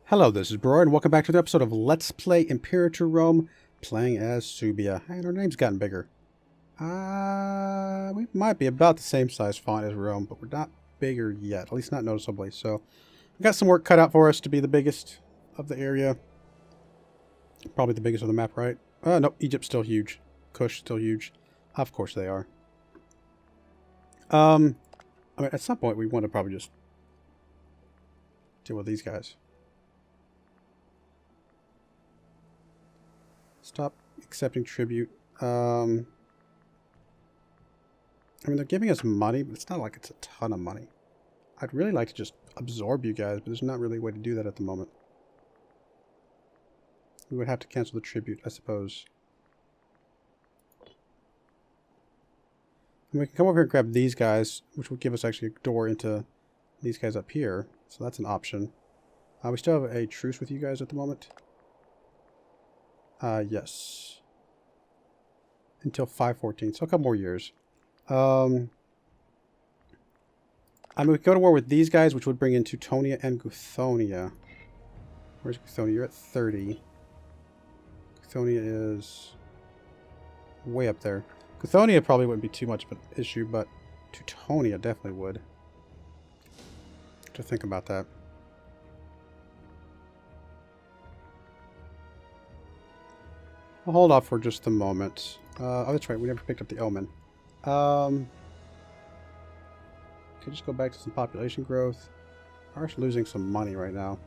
Hello, this is Broyar, and welcome back to the episode of Let's Play Imperator Rome, playing as Subia. And our name's gotten bigger. We might be about the same size font as Rome, but we're not bigger yet, at least not noticeably. So, we've got some work cut out for us to be the biggest of the area. Probably the biggest of the map, right? Nope, Egypt's still huge. Kush still huge. Of course they are. I mean, at some point we want to probably just deal with these guys. Stop accepting tribute. I mean, they're giving us money, but it's not like it's a ton of money. I'd really like to just absorb you guys, but there's not really a way to do that at the moment. We would have to cancel the tribute, I suppose. And we can come over here and grab these guys, which would give us actually a door into these guys up here. So that's an option. We still have a truce with you guys at the moment. Yes. Until 514, so a couple more years. I mean, we go to war with these guys, which would bring in Teutonia and Guithonia. Where's Guithonia? You're at 30. Guithonia is way up there. Guithonia probably wouldn't be too much of an issue, but Teutonia definitely would. To think about that. I'll hold off for just a moment. Oh, that's right. We never picked up the omen. Okay, just go back to some population growth. We're actually losing some money right now.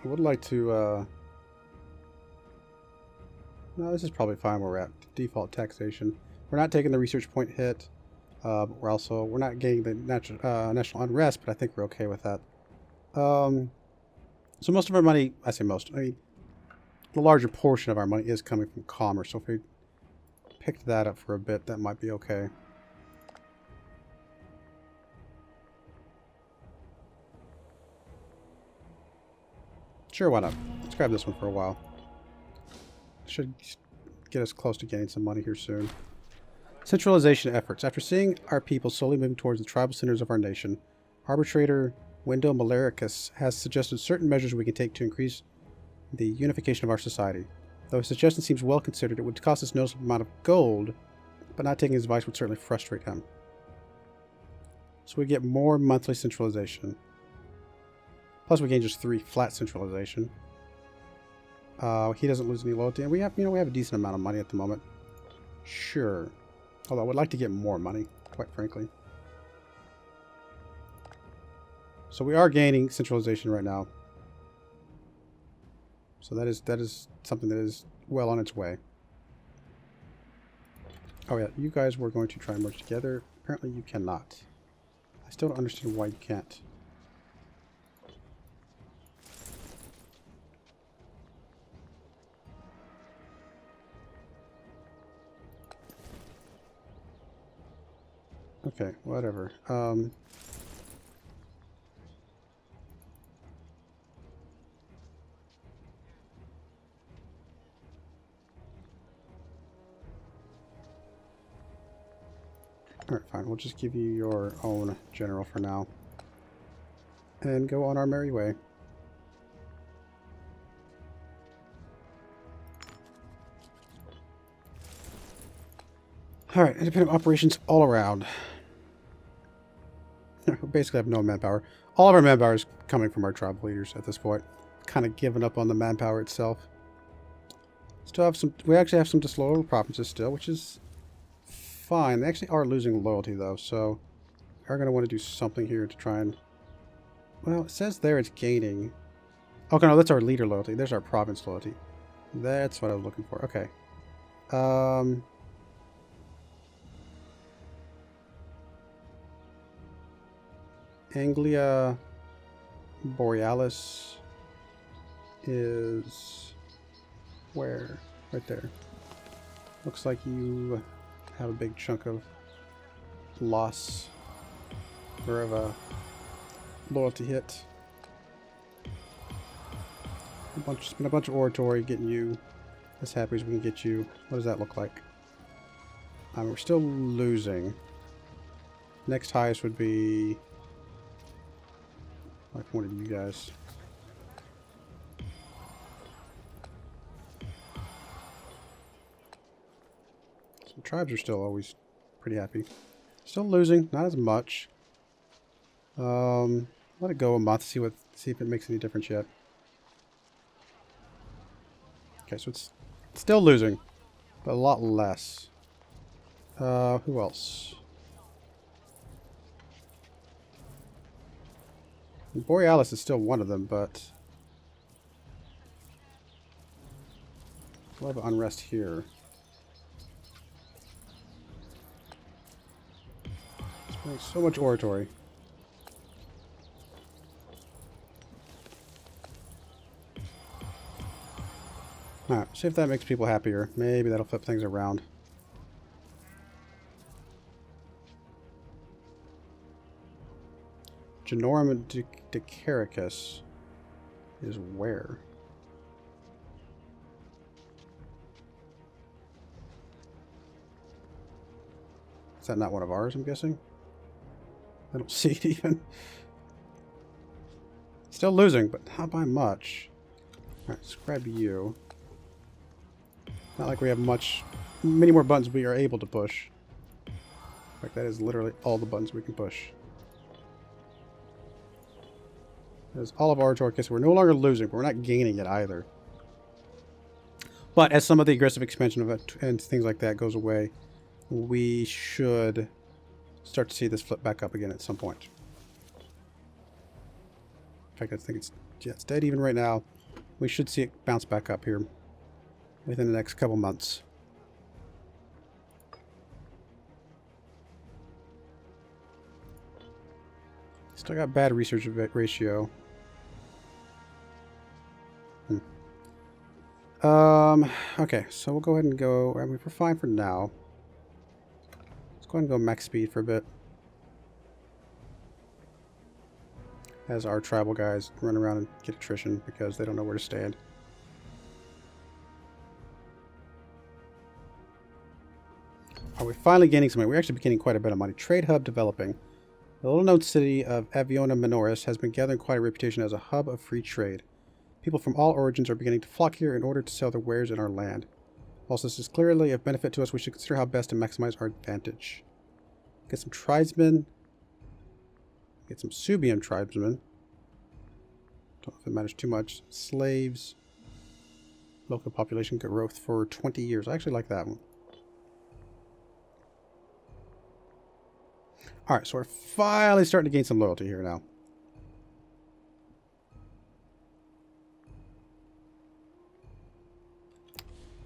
I would like to, no, this is probably fine where we're at. Default taxation. We're not taking the research point hit. But we're not getting the national unrest, but I think we're okay with that. So most of our money, I say most, I mean, the larger portion of our money is coming from commerce. So if we picked that up for a bit, that might be okay. Sure, why not? Let's grab this one for a while. Should get us close to getting some money here soon. Centralization efforts. After seeing our people slowly moving towards the tribal centers of our nation, arbitrator Wendell Malaricus has suggested certain measures we can take to increase the unification of our society. Though his suggestion seems well considered, it would cost us a noticeable amount of gold, but not taking his advice would certainly frustrate him. So we get more monthly centralization. Plus we gain just 3 flat centralization. He doesn't lose any loyalty, and we have a decent amount of money at the moment. Sure. Although I would like to get more money, quite frankly. So we are gaining centralization right now. So that is something that is well on its way. Oh yeah, you guys were going to try and merge together. Apparently you cannot. I still don't understand why you can't. Okay, whatever. Alright, fine. We'll just give you your own general for now. And go on our merry way. Alright, independent operations all around. We basically have no manpower. All of our manpower is coming from our tribal leaders at this point. Kind of given up on the manpower itself. Still have some. We actually have some disloyal provinces still, which is fine. They actually are losing loyalty though, so we are going to want to do something here to try and. Well, it says there it's gaining. Okay, no, that's our leader loyalty. There's our province loyalty. That's what I was looking for. Okay. Anglia Borealis is where? Right there. Looks like you have a big chunk of loss or of a loyalty hit. Just been a bunch of oratory getting you This happens, we can get you. What does that look like? We're still losing. Next highest would be like one of you guys. Some tribes are still always pretty happy. Still losing, not as much. Let it go a month, see if it makes any difference yet. Okay, so it's still losing, but a lot less. Who else? Borealis is still one of them, but we'll have unrest here. There's so much oratory. Alright, see if that makes people happier. Maybe that'll flip things around. Genorum Decaricus is where? Is that not one of ours, I'm guessing? I don't see it even. Still losing, but not by much. Alright, let's grab you. Not like we have many more buttons we are able to push. In fact, that is literally all the buttons we can push. That is all of our oratory. So we're no longer losing, but we're not gaining it either. But as some of the aggressive expansion of it and things like that goes away, we should start to see this flip back up again at some point. In fact, I think it's dead even right now. We should see it bounce back up here within the next couple months. Still got bad research ratio. Okay, so we'll go ahead and go. I mean, we're fine for now. Let's go ahead and go max speed for a bit. As our tribal guys run around and get attrition because they don't know where to stand. Are we finally gaining some money? We're actually gaining quite a bit of money. Trade hub developing. The little-known city of Aviona Minoris has been gathering quite a reputation as a hub of free trade. People from all origins are beginning to flock here in order to sell their wares in our land. Whilst this is clearly of benefit to us, we should consider how best to maximize our advantage. Get some tribesmen. Get some Subian tribesmen. Don't know if it matters too much. Slaves. Local population growth for 20 years. I actually like that one. Alright, so we're finally starting to gain some loyalty here now.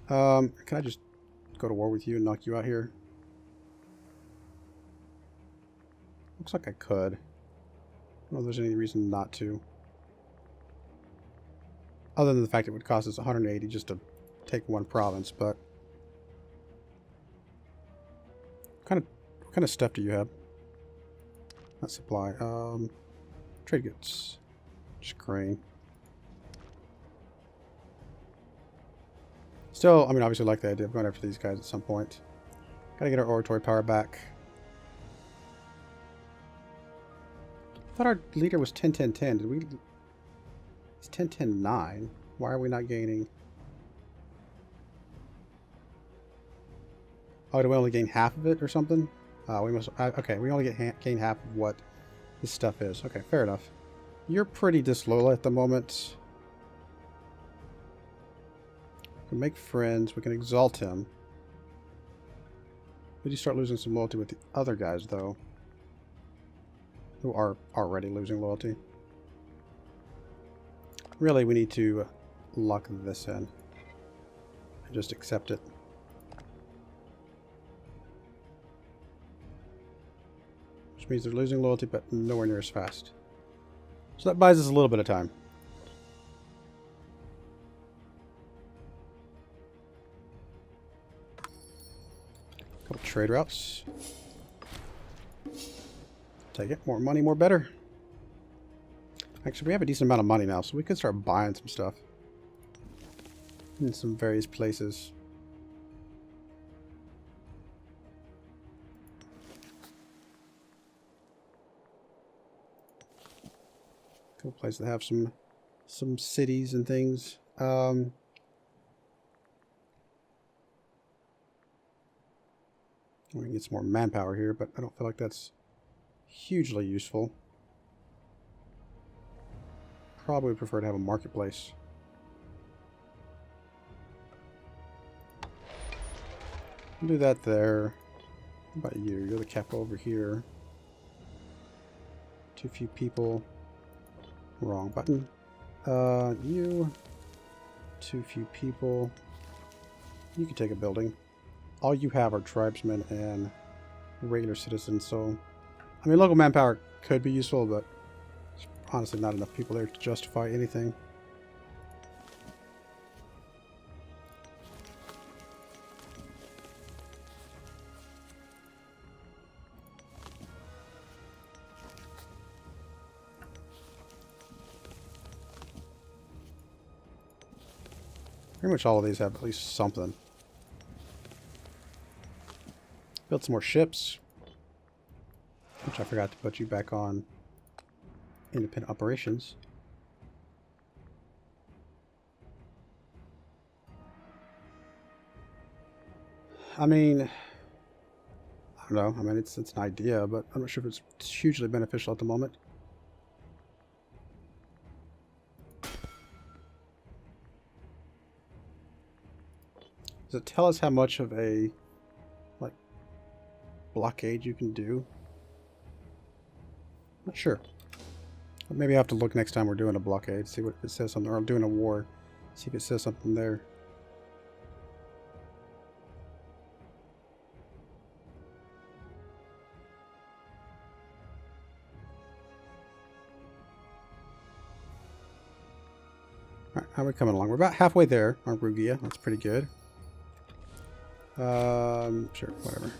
Can I just go to war with you and knock you out here? Looks like I could. I don't know if there's any reason not to. Other than the fact it would cost us 180 just to take one province, but... What kind of stuff do you have? Not supply. Trade goods. Just grain. Still, I mean, obviously like the idea of going after these guys at some point. Gotta get our oratory power back. I thought our leader was 10-10-10. Did we... It's 10-10-9. Why are we not gaining... Oh, do we only gain half of it or something? We must... okay, we only gain half of what this stuff is. Okay, fair enough. You're pretty disloyal at the moment. We can make friends. We can exalt him. We do start losing some loyalty with the other guys, though. Who are already losing loyalty. Really, we need to lock this in. And just accept it. Which means they're losing loyalty, but nowhere near as fast. So that buys us a little bit of time. Couple trade routes. Take it. More money, more better. Actually, we have a decent amount of money now, so we can start buying some stuff. in some various places. Couple places that have some cities and things. We can get some more manpower here, but I don't feel like that's hugely useful. Probably prefer to have a marketplace. I'll do that there. How about you? You're the capital over here. Too few people. Wrong button. You. Too few people. You can take a building. All you have are tribesmen and regular citizens, so... I mean, local manpower could be useful, but there's honestly not enough people there to justify anything. Pretty much all of these have at least something. Built some more ships, which I forgot to put you back on independent operations. I mean, I don't know. I mean, it's an idea, but I'm not sure if it's hugely beneficial at the moment. Does it tell us how much of a blockade you can do? Not sure. But maybe I have to look next time we're doing a blockade, see what it says something, or I'm doing a war, see if it says something there. Alright, how are we coming along? We're about halfway there on Rugia. That's pretty good. Sure, whatever.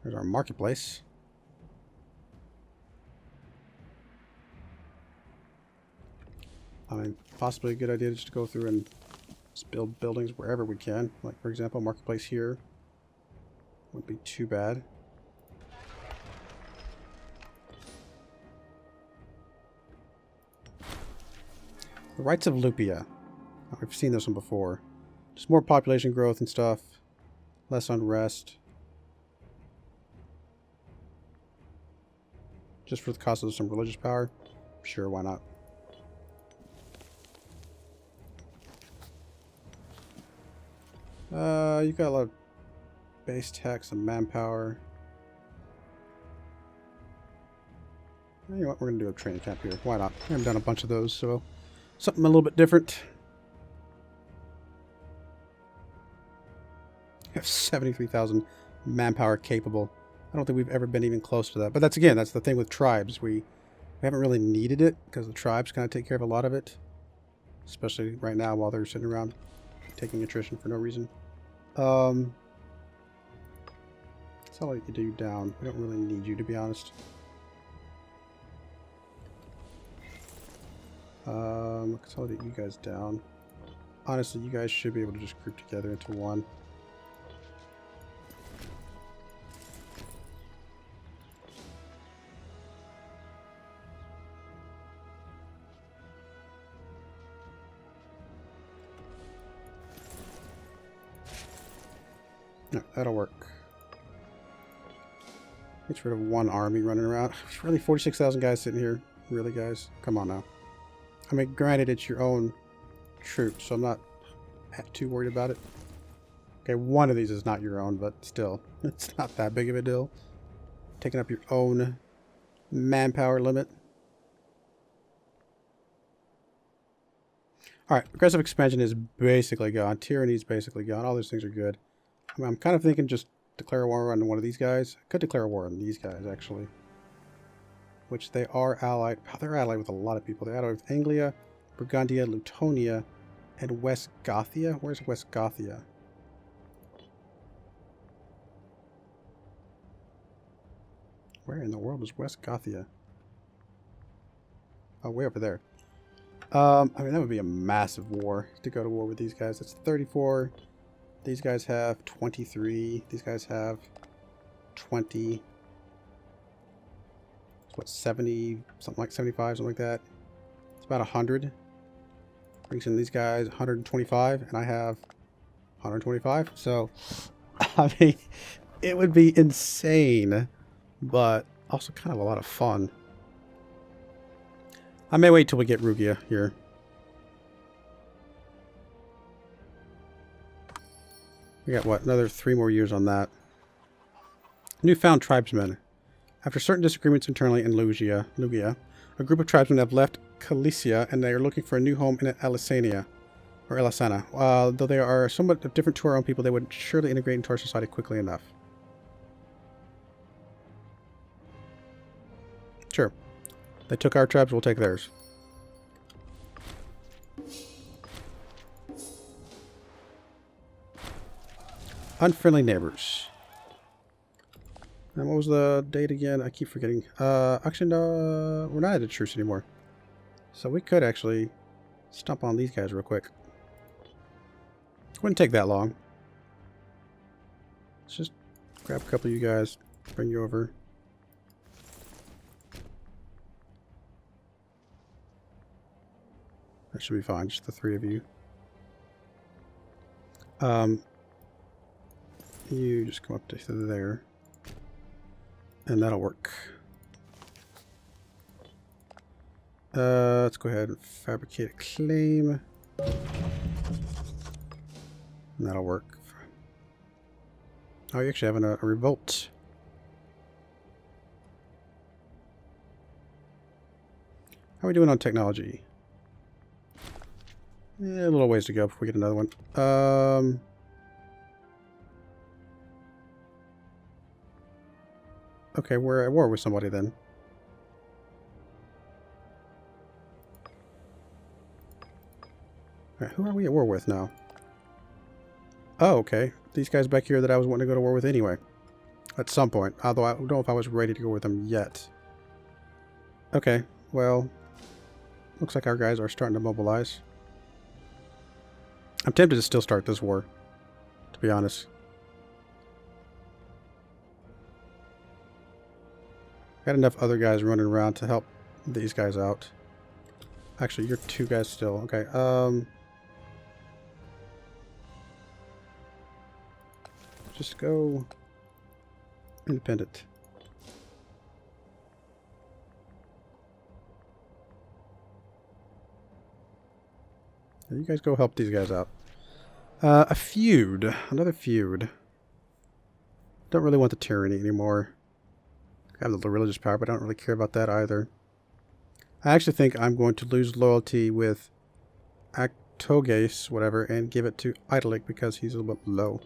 There's our marketplace. I mean, possibly a good idea just to go through and just build buildings wherever we can. Like, for example, marketplace here. Wouldn't be too bad. The Rights of Lupia. I've seen this one before. Just more population growth and stuff. Less unrest. Just for the cost of some religious power? Sure, why not? You got a lot of base tax and manpower. You know what, we're going to do a training camp here. Why not? I haven't done a bunch of those, so something a little bit different. We have 73,000 manpower capable. I don't think we've ever been even close to that. But that's, again, that's the thing with tribes. We haven't really needed it because the tribes kind of take care of a lot of it. Especially right now while they're sitting around taking attrition for no reason. That's all I can do down. We don't really need you, to be honest. Consolidate you guys down. Honestly, you guys should be able to just group together into one. No, that'll work. Gets rid of one army running around. It's really 46,000 guys sitting here. Really, guys? Come on now. I mean, granted, it's your own troops, so I'm not too worried about it. Okay, one of these is not your own, but still, it's not that big of a deal. Taking up your own manpower limit. Alright, aggressive expansion is basically gone. Tyranny is basically gone. All those things are good. I mean, I'm kind of thinking just declare war on one of these guys. I could declare war on these guys, actually. Which they are allied. Oh, they're allied with a lot of people. They're allied with Anglia, Burgundia, Lutonia, and West Gothia. Where's West Gothia? Where in the world is West Gothia? Oh, way over there. I mean, that would be a massive war to go to war with these guys. That's 34. These guys have 23. These guys have 20. What, 70? Something like 75, something like that. It's about 100. Brings in these guys 125, and I have 125. So, I mean, it would be insane, but also kind of a lot of fun. I may wait till we get Rugia here. We got, what, another 3 more years on that. Newfound tribesmen. After certain disagreements internally in Lugia, a group of tribesmen have left Calicia, and they are looking for a new home in Alisania, or Elisana. Though they are somewhat different to our own people, they would surely integrate into our society quickly enough. Sure. They took our tribes, we'll take theirs. Unfriendly neighbors. And what was the date again? I keep forgetting. Actually, no, we're not at a truce anymore. So we could actually stomp on these guys real quick. Wouldn't take that long. Let's just grab a couple of you guys, bring you over. That should be fine, just the 3 of you. You just come up to there. And that'll work. Let's go ahead and fabricate a claim. And that'll work. Oh, you're actually having a revolt. How are we doing on technology? A little ways to go before we get another one. Okay, we're at war with somebody then. Alright, who are we at war with now? Oh, okay. These guys back here that I was wanting to go to war with anyway. At some point. Although I don't know if I was ready to go with them yet. Okay, well. Looks like our guys are starting to mobilize. I'm tempted to still start this war, to be honest. Got enough other guys running around to help these guys out. Actually, you're 2 guys still. Okay, just go independent. You guys go help these guys out. A feud. Another feud. Don't really want the tyranny anymore. I have the religious power, but I don't really care about that either. I actually think I'm going to lose loyalty with Actoges, whatever, and give it to Idolic because he's a little bit low.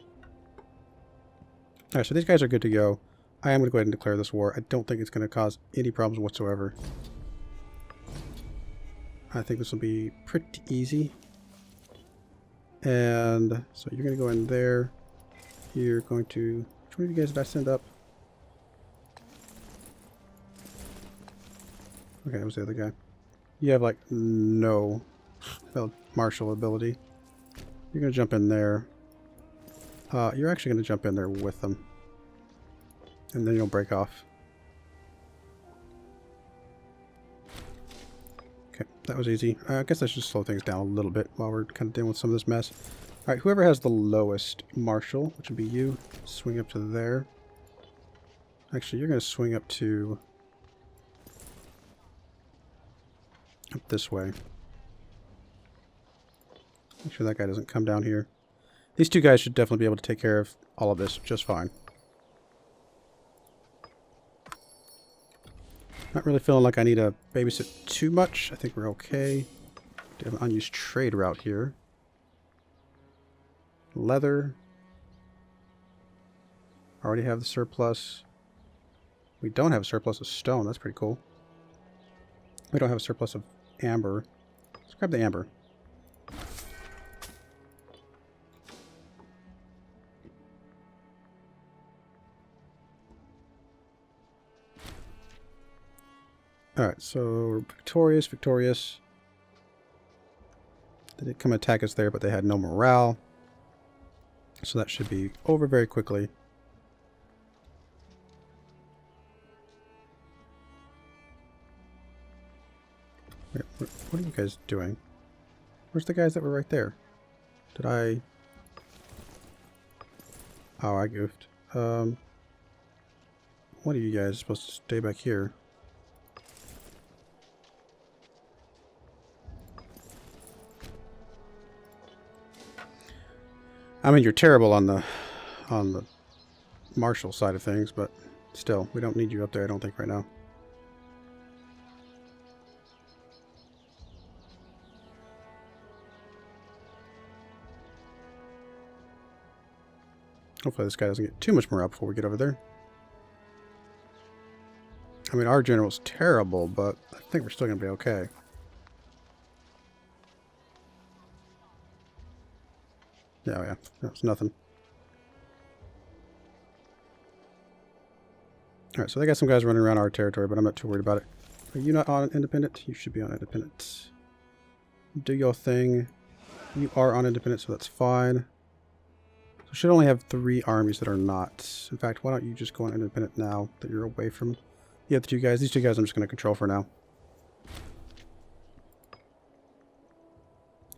Alright, so these guys are good to go. I am going to go ahead and declare this war. I don't think it's going to cause any problems whatsoever. I think this will be pretty easy. And so you're going to go in there. You're going to... Which one of you guys did I send up? Okay, that was the other guy. You have, like, no martial ability. You're going to jump in there. You're actually going to jump in there with them. And then you'll break off. Okay, that was easy. I guess I should slow things down a little bit while we're kind of dealing with some of this mess. Alright, whoever has the lowest martial, which would be you, swing up to there. Actually, you're going to swing up to... up this way. Make sure that guy doesn't come down here. These 2 guys should definitely be able to take care of all of this just fine. Not really feeling like I need to babysit too much. I think we're okay. We have an unused trade route here. Leather. Already have the surplus. We don't have a surplus of stone. That's pretty cool. We don't have a surplus of amber. Let's grab the amber. Alright, so we're victorious. They did come attack us there, but they had no morale. So that should be over very quickly. Wait, what are you guys doing? Where's the guys that were right there? Did I... Oh, I goofed. What are you guys supposed to stay back here? I mean, you're terrible on the martial side of things, but still, we don't need you up there, I don't think, right now. Hopefully this guy doesn't get too much morale before we get over there. I mean, our general's terrible, but I think we're still going to be okay. Yeah, that's nothing. Alright, so they got some guys running around our territory, but I'm not too worried about it. Are you not on independent? You should be on independent. Do your thing. You are on independent, so that's fine. So we should only have 3 armies that are not. In fact, why don't you just go on independent now that you're away from the other 2 guys. These 2 guys I'm just going to control for now.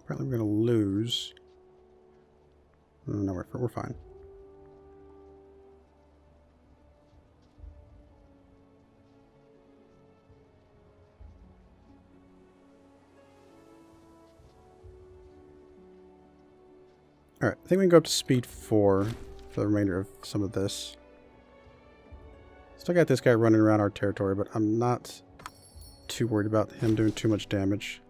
Apparently we're going to lose. No, we're fine. Alright, I think we can go up to speed 4 for the remainder of some of this. Still got this guy running around our territory, but I'm not too worried about him doing too much damage.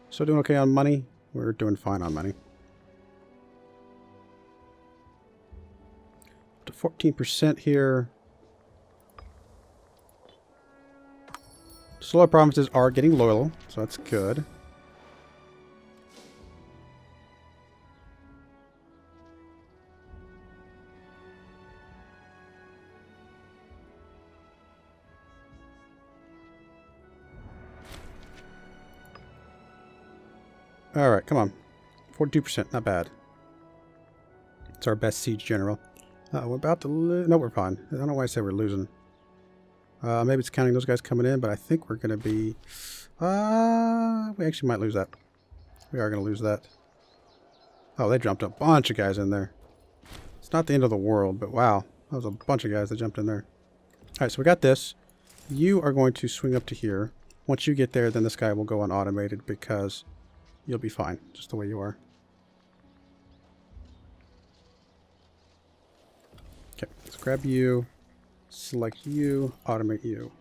Still doing okay on money? We're doing fine on money. Up to 14% here. Slower provinces are getting loyal, so that's good. Alright, come on. 42%, not bad. It's our best siege general. We're about to lose. No, we're fine. I don't know why I say we're losing. Maybe it's counting those guys coming in, but I think we're going to be... we actually might lose that. We are going to lose that. Oh, they jumped a bunch of guys in there. It's not the end of the world, but wow. That was a bunch of guys that jumped in there. Alright, so we got this. You are going to swing up to here. Once you get there, then this guy will go on automated because... you'll be fine, just the way you are. Okay, let's grab you, select you, automate you.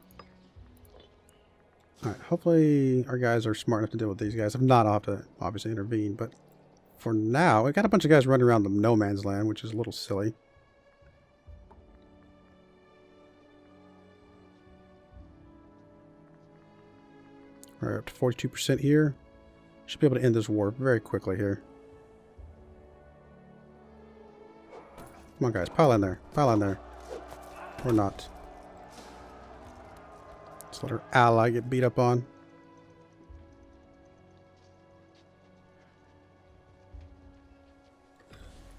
Alright, hopefully our guys are smart enough to deal with these guys. If not, I'll have to obviously intervene, but for now, we got a bunch of guys running around the no man's land, which is a little silly. We're up to 42% here. Should be able to end this war very quickly here. Come on, guys. Pile in there. Pile in there. Or not. Let's let our ally get beat up on.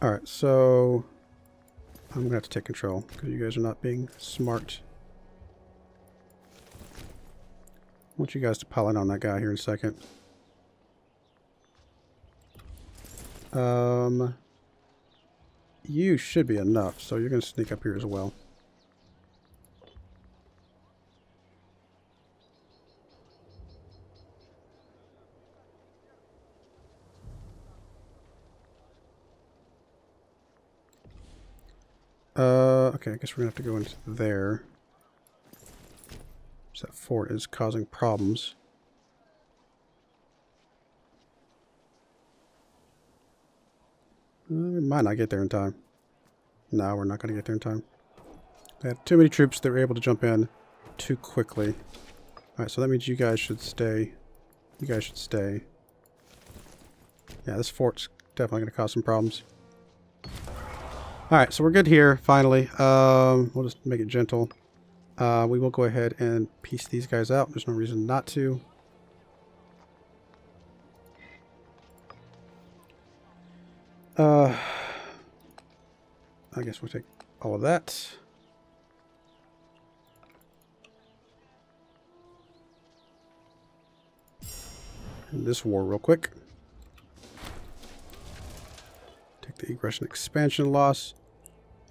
Alright, so... I'm going to have to take control because you guys are not being smart. I want you guys to pile in on that guy here in a second. You should be enough, so you're going to sneak up here as well. Okay, I guess we're going to have to go into there. So that fort is causing problems. We might not get there in time. No, we're not going to get there in time. They had too many troops that were able to jump in too quickly. Alright, so that means you guys should stay. You guys should stay. Yeah, this fort's definitely going to cause some problems. Alright, so we're good here, finally. We'll just make it gentle. We will go ahead and piece these guys out. There's no reason not to. I guess we'll take all of that. And this war real quick. Take the aggression expansion loss.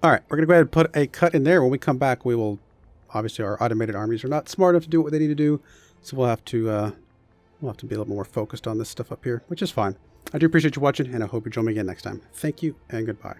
Alright, we're going to go ahead and put a cut in there. When we come back, we will... Obviously, our automated armies are not smart enough to do what they need to do. So we'll have to be a little more focused on this stuff up here, which is fine. I do appreciate you watching, and I hope you join me again next time. Thank you, and goodbye.